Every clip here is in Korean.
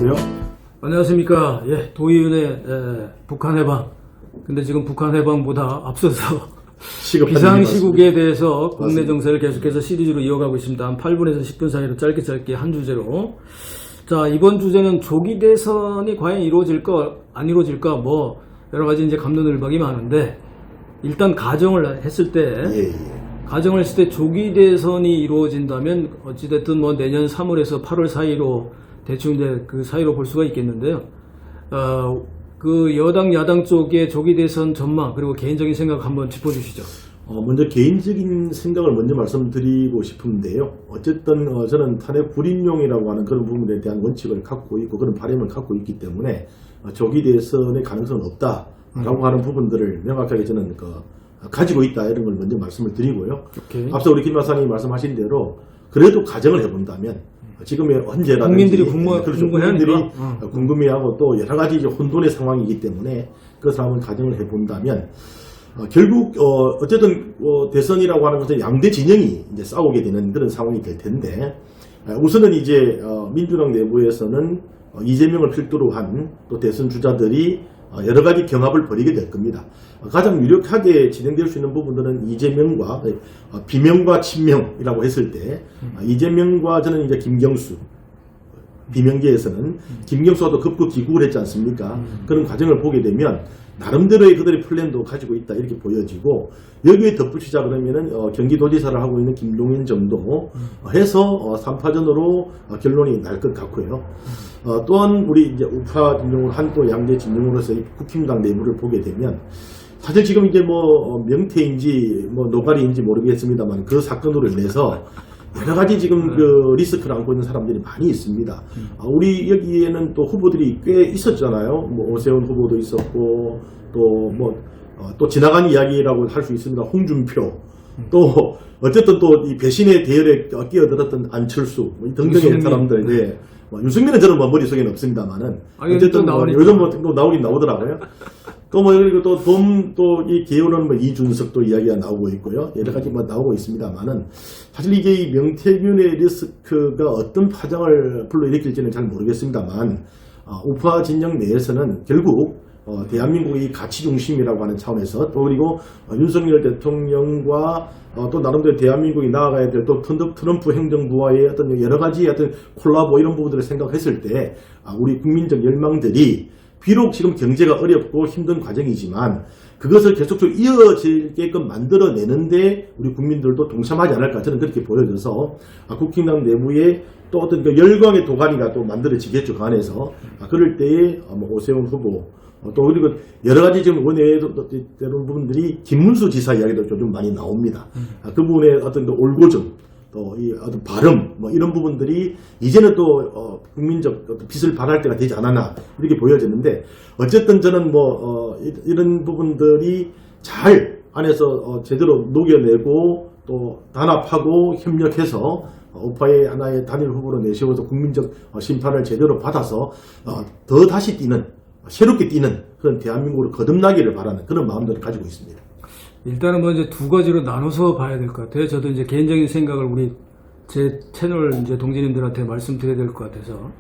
안녕하세요. 안녕하십니까. 예, 도의원의 북한 해방. 근데 지금 북한 해방보다 앞서서 비상시국에 대해서 국내 정세를 계속해서 시리즈로 이어가고 있습니다. 한 8분에서 10분 사이로 짧게 한 주제로. 자, 이번 주제는 조기 대선이 과연 이루어질까, 안 이루어질까, 뭐, 여러 가지 이제 갑론을박이 많은데, 일단 가정을 했을 때, 가정을 했을 때 조기 대선이 이루어진다면, 어찌됐든 뭐 내년 3월에서 8월 사이로 대충 이제 그 사이로 볼 수가 있겠는데요. 그 여당 야당 쪽의 조기 대선 전망 그리고 개인적인 생각 한번 짚어주시죠. 먼저 개인적인 생각을 먼저 말씀드리고 싶은데요. 어쨌든 저는 탄핵 불인용이라고 하는 그런 부분에 대한 원칙을 갖고 있고 그런 바람을 갖고 있기 때문에 조기 대선의 가능성은 없다라고 하는 부분들을 명확하게 저는 가지고 있다 이런 걸 먼저 말씀을 드리고요. 앞서 우리 김 박사님이 말씀하신 대로 그래도 가정을 해본다면 지금의 현재라든지 국민들이 국민들이 궁금해하고 또 여러 가지 이제 혼돈의 상황이기 때문에 그것을 한번 가정을 해본다면 결국 어쨌든 대선이라고 하는 것은 양대 진영이 이제 싸우게 되는 그런 상황이 될 텐데 우선은 이제 민주당 내부에서는 이재명을 필두로 한 또 대선 주자들이 여러 가지 경합을 벌이게 될 겁니다. 가장 유력하게 진행될 수 있는 부분들은 이재명과 비명과 친명이라고 했을 때 이재명과 저는 이제 김경수 비명계에서는 김경수와도 급급 기국을 했지 않습니까? 그런 과정을 보게 되면 나름대로의 그들의 플랜도 가지고 있다 이렇게 보여지고 여기에 덧붙이자 그러면은 경기도지사를 하고 있는 김동연 정도 해서 3파전으로 결론이 날 것 같고요. 또한 우리 이제 우파 진영으로 한 또 양대 진영으로서 국힘당 내부를 보게 되면 사실 지금 이제 뭐 명태인지 뭐 노가리인지 모르겠습니다만 그 사건으로 인해서 여러 가지 지금 그 리스크를 안고 있는 사람들이 많이 있습니다. 우리 여기에는 또 후보들이 꽤 있었잖아요. 뭐 오세훈 후보도 있었고 또 뭐 또 지나간 이야기라고 할 수 있습니다. 홍준표 또 어쨌든 또 이 배신의 대열에 끼어들었던 안철수 뭐 등등의 사람들. 윤석열은 저는 뭐 머릿속에는 없습니다만은 어쨌든 뭐 요즘 뭐 또 나오긴 나오더라고요. 또 뭐 그리고 또 이 개요는 뭐 이준석도 이야기가 나오고 있고요. 여러 가지 뭐 나오고 있습니다만은 사실 이게 이 명태균의 리스크가 어떤 파장을 불러일으킬지는 잘 모르겠습니다만 우파 진영 내에서는 결국 대한민국의 가치 중심이라고 하는 차원에서 또 그리고 윤석열 대통령과 또 나름대로 대한민국이 나아가야 될 또 트럼프 행정부와의 어떤 여러 가지 어떤 콜라보 이런 부분들을 생각했을 때 우리 국민적 열망들이 비록 지금 경제가 어렵고 힘든 과정이지만 그것을 계속적으로 이어지게끔 만들어내는데 우리 국민들도 동참하지 않을까 저는 그렇게 보여져서 국힘당 내부에 또 어떤 그 열광의 도가니가 또 만들어지겠죠. 그 안에서 그럴 때에 오세훈 후보 또 그리고 여러 가지 지금 원외에도 이런 부분들이 김문수 지사 이야기도 좀 많이 나옵니다. 그 부분의 어떤 그 올고정 또 이 어떤 발음 뭐 이런 부분들이 이제는 또 국민적 빛을 발할 때가 되지 않았나 이렇게 보여지는데 어쨌든 저는 뭐 이런 부분들이 잘 안에서 제대로 녹여내고 또 단합하고 협력해서 우파의 하나의 단일 후보로 내세워서 국민적 심판을 제대로 받아서 더 다시 뛰는 새롭게 뛰는 그런 대한민국으로 거듭나기를 바라는 그런 마음들을 가지고 있습니다. 일단은 뭐 이제 두 가지로 나눠서 봐야 될 것 같아요. 저도 이제 개인적인 생각을 제 채널 이제 동지님들한테 말씀드려야 될 것 같아서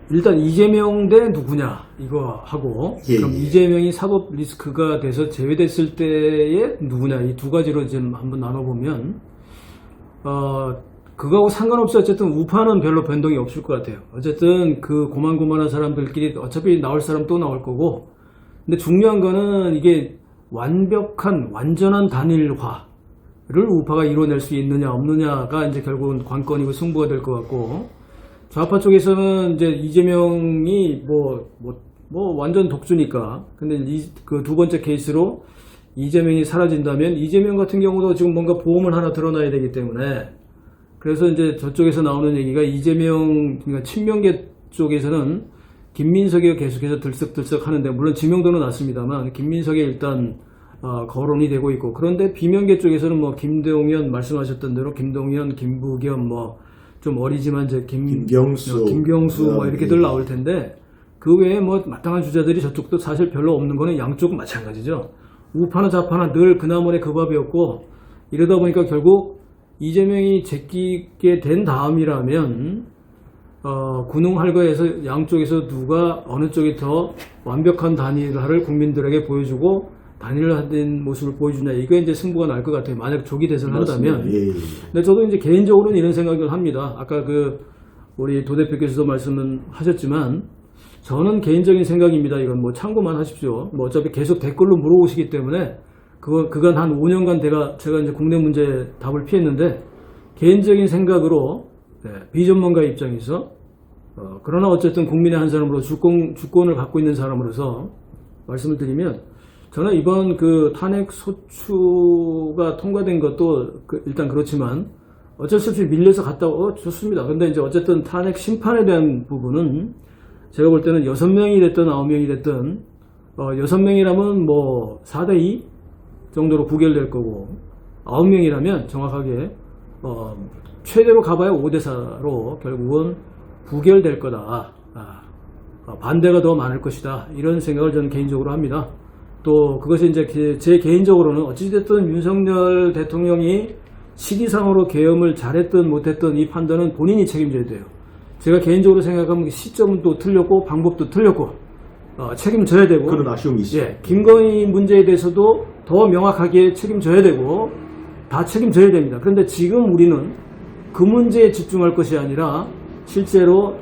일단 이재명 대 누구냐 이거 하고 그럼 이재명이 사법 리스크가 돼서 제외됐을 때의 누구냐 이 두 가지로 지금 한번 나눠보면 그거하고 상관없이 어쨌든 우파는 별로 변동이 없을 것 같아요. 어쨌든 그 고만고만한 사람들끼리 어차피 나올 사람 또 나올 거고 근데 중요한 거는 이게 완전한 단일화를 우파가 이뤄낼 수 있느냐 없느냐가 이제 결국은 관건이고 승부가 될 것 같고 좌파 쪽에서는 이제 이재명이 뭐 완전 독주니까 근데 그 두 번째 케이스로 이재명이 사라진다면 이재명 같은 경우도 지금 뭔가 보험을 하나 드러나야 되기 때문에 그래서 이제 저쪽에서 나오는 얘기가 이재명 그러니까 친명계 쪽에서는 김민석이가 계속해서 들썩들썩 하는데 물론 지명도는 낮습니다만 김민석이 일단 거론이 되고 있고 그런데 비명계 쪽에서는 뭐 김동연 말씀하셨던 대로 김동연, 김부겸 뭐 좀 어리지만 이제 김경수 뭐 이렇게들 나올 텐데 그 외에 뭐 마땅한 주자들이 저쪽도 사실 별로 없는 거는 양쪽은 마찬가지죠. 우파나 좌파나 늘 그나물의 그 밥이었고 이러다 보니까 결국 이재명이 제끼게 된 다음이라면 군웅할거에서 양쪽에서 누가 어느 쪽이 더 완벽한 단일화를 국민들에게 보여주고 단일화된 모습을 보여주냐, 이거 이제 승부가 날 것 같아요. 만약 조기 대선을 한다면. 예, 예. 근데 저도 이제 개인적으로는 이런 생각을 합니다. 아까 우리 도 대표께서도 말씀은 하셨지만, 저는 개인적인 생각입니다. 이건 뭐 참고만 하십시오. 뭐 어차피 계속 댓글로 물어보시기 때문에 그건 한 5년간 제가 이제 국내 문제 답을 피했는데, 개인적인 생각으로 비전문가 입장에서 그러나 어쨌든 국민의 한 사람으로 주권을 갖고 있는 사람으로서 말씀을 드리면, 저는 이번 탄핵 소추가 통과된 것도 일단 그렇지만 어쩔 수 없이 밀려서 갔다 좋습니다. 근데 이제 어쨌든 탄핵 심판에 대한 부분은 제가 볼 때는 6명이 됐든 9명이 됐든 6명이라면 뭐 4대2 정도로 부결될 거고, 9명이라면 정확하게 최대로 가봐야 5대4로 결국은 부결될 거다. 반대가 더 많을 것이다. 이런 생각을 저는 개인적으로 합니다. 또 그것이 이제 제 개인적으로는 어찌됐든 윤석열 대통령이 시기상으로 계엄을 잘했든 못했든 이 판단은 본인이 책임져야 돼요. 제가 개인적으로 생각하면 시점은 또 틀렸고 방법도 틀렸고 책임져야 되고, 그런 아쉬움이 있어요. 예, 김건희 문제에 대해서도 더 명확하게 책임져야 되고 다 책임져야 됩니다. 그런데 지금 우리는 그 문제에 집중할 것이 아니라 실제로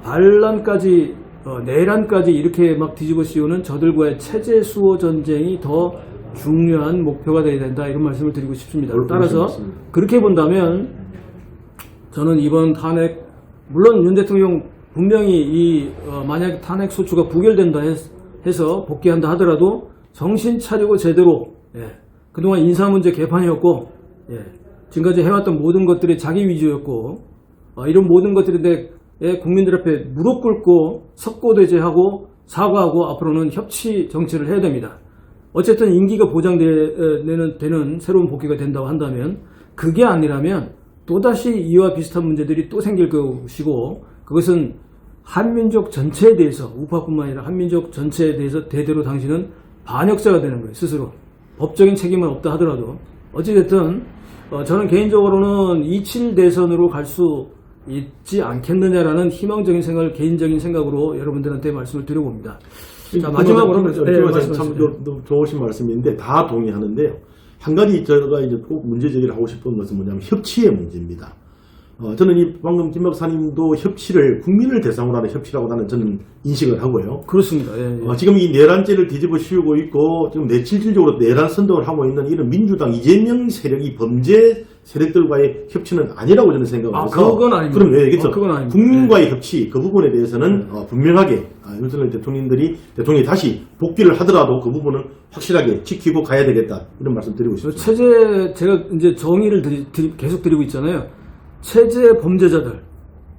반란까지 내란까지 이렇게 막 뒤집어 씌우는 저들과의 체제 수호 전쟁이 더 중요한 목표가 되어야 된다, 이런 말씀을 드리고 싶습니다. 따라서 그렇게 본다면 저는 이번 탄핵, 물론 윤 대통령 분명히 만약 탄핵 소추가 부결된다 해서 복귀한다 하더라도 정신 차리고 제대로, 그동안 인사 문제 개판이었고, 지금까지 해왔던 모든 것들이 자기 위주였고, 이런 모든 것들인데 국민들 앞에 무릎 꿇고 석고대죄하고 사과하고 앞으로는 협치 정치를 해야 됩니다. 어쨌든 임기가 보장되는 새로운 복귀가 된다고 한다면, 그게 아니라면 또다시 이와 비슷한 문제들이 또 생길 것이고, 그것은 한민족 전체에 대해서, 우파뿐만 아니라 한민족 전체에 대해서 대대로 당신은 반역자가 되는 거예요, 스스로. 법적인 책임은 없다 하더라도. 어찌됐든 저는 개인적으로는 27 대선으로 갈 수 있지 않겠느냐라는 희망적인 생각을 개인적인 생각으로 여러분들한테 말씀을 드려봅니다. 자, 마지막으로 참 좋으신 말씀인데 다 동의하는데요. 한 가지 제가 이제 꼭 문제 제기를 하고 싶은 것은 뭐냐면 협치의 문제입니다. 저는 방금 김 박사님도 협치를 국민을 대상으로 하는 협치라고 저는 인식을 하고요. 그렇습니다. 예, 예. 지금 이 내란죄를 뒤집어 씌우고 있고 지금 실질적으로 내란 선동을 하고 있는 이런 민주당 이재명 세력이 범죄 세력들과의 협치는 아니라고 저는 생각을 해서. 그건 아닙니다. 그럼 그래서 그건 아닙니다. 국민과의 협치 그 부분에 대해서는 분명하게 윤석열 대통령이 다시 복귀를 하더라도 그 부분은 확실하게 지키고 가야 되겠다, 이런 말씀 드리고 싶습니다. 제가 이제 정의를 계속 드리고 있잖아요. 체제 범죄자들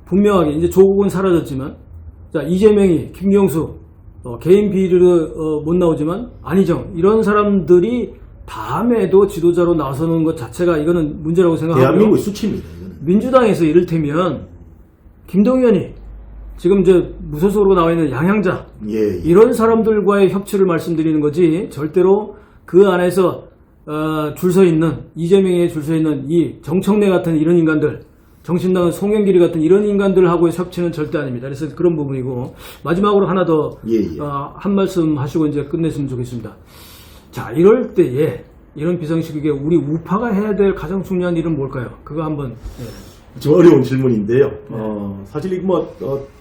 분명하게 이제 조국은 사라졌지만, 자, 이재명이, 김경수, 개인 비리로 못 나오지만 안희정, 이런 사람들이 다음에도 지도자로 나서는 것 자체가 이거는 문제라고 생각하고요. 대한민국의 수치입니다. 이거는. 민주당에서 이를테면 김동연이 지금 이제 무소속으로 나와 있는 양양자, 이런 사람들과의 협치를 말씀드리는 거지, 절대로 그 안에서 줄 서 있는, 이재명에 줄 서 있는 이 정청래 같은 이런 인간들, 정신당은 송영길이 같은 이런 인간들하고의 협치는 절대 아닙니다. 그래서 그런 부분이고, 마지막으로 하나 더 한 말씀 하시고 이제 끝냈으면 좋겠습니다. 자, 이럴 때에 이런 비상시국에 우리 우파가 해야 될 가장 중요한 일은 뭘까요? 그거 한번. 좀 어려운 질문인데요. 사실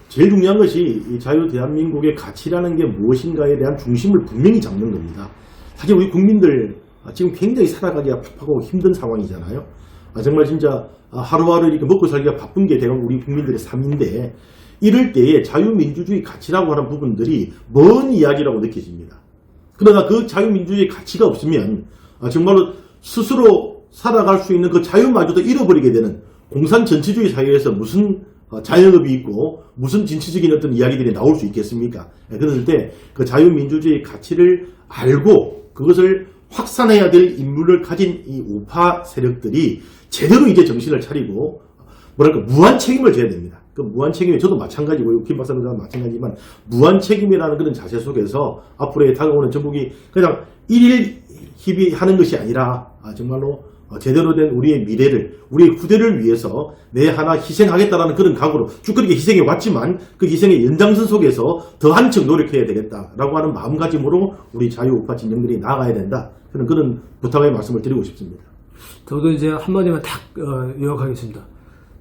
제일 중요한 것이 이 자유 대한민국의 가치라는 게 무엇인가에 대한 중심을 분명히 잡는 겁니다. 사실 우리 국민들 지금 굉장히 살아가기가 바쁘고 힘든 상황이잖아요. 정말 진짜 하루하루 이렇게 먹고 살기가 바쁜 게 대부분 우리 국민들의 삶인데, 이럴 때에 자유민주주의 가치라고 하는 부분들이 먼 이야기라고 느껴집니다. 그러나 그 자유민주주의 가치가 없으면 정말로 스스로 살아갈 수 있는 그 자유마저도 잃어버리게 되는, 공산전체주의 사회에서 무슨 자영업이 있고 무슨 진취적인 어떤 이야기들이 나올 수 있겠습니까? 그럴 때 그 자유민주주의 가치를 알고 그것을 확산해야 될 인물을 가진 이 우파 세력들이 제대로 이제 정신을 차리고 무한 책임을 져야 됩니다. 그 무한 책임이 저도 마찬가지고 김 박사님과 마찬가지지만, 무한 책임이라는 그런 자세 속에서 앞으로 다가오는 전국이 그냥 일일 희비하는 것이 아니라 정말로 제대로 된 우리의 미래를, 우리의 후대를 위해서 내 하나 희생하겠다라는 그런 각오로 쭉 그렇게 희생해 왔지만 그 희생의 연장선 속에서 더 한층 노력해야 되겠다라고 하는 마음가짐으로 우리 자유우파 진영들이 나아가야 된다. 그런 부탁의 말씀을 드리고 싶습니다. 저도 이제 한마디만 딱 요약하겠습니다.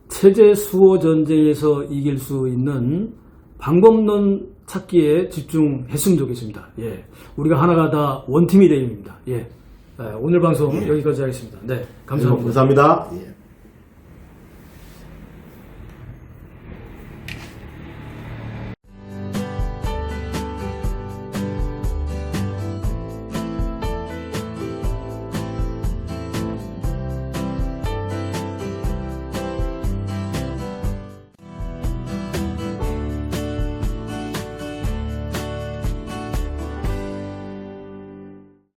체제 수호 전쟁에서 이길 수 있는 방법론 찾기에 집중했으면 좋겠습니다. 예, 우리가 하나가 다 원팀이 되입니다. 예, 오늘 방송 여기까지 하겠습니다. 네, 감사합니다. 감사합니다. 예.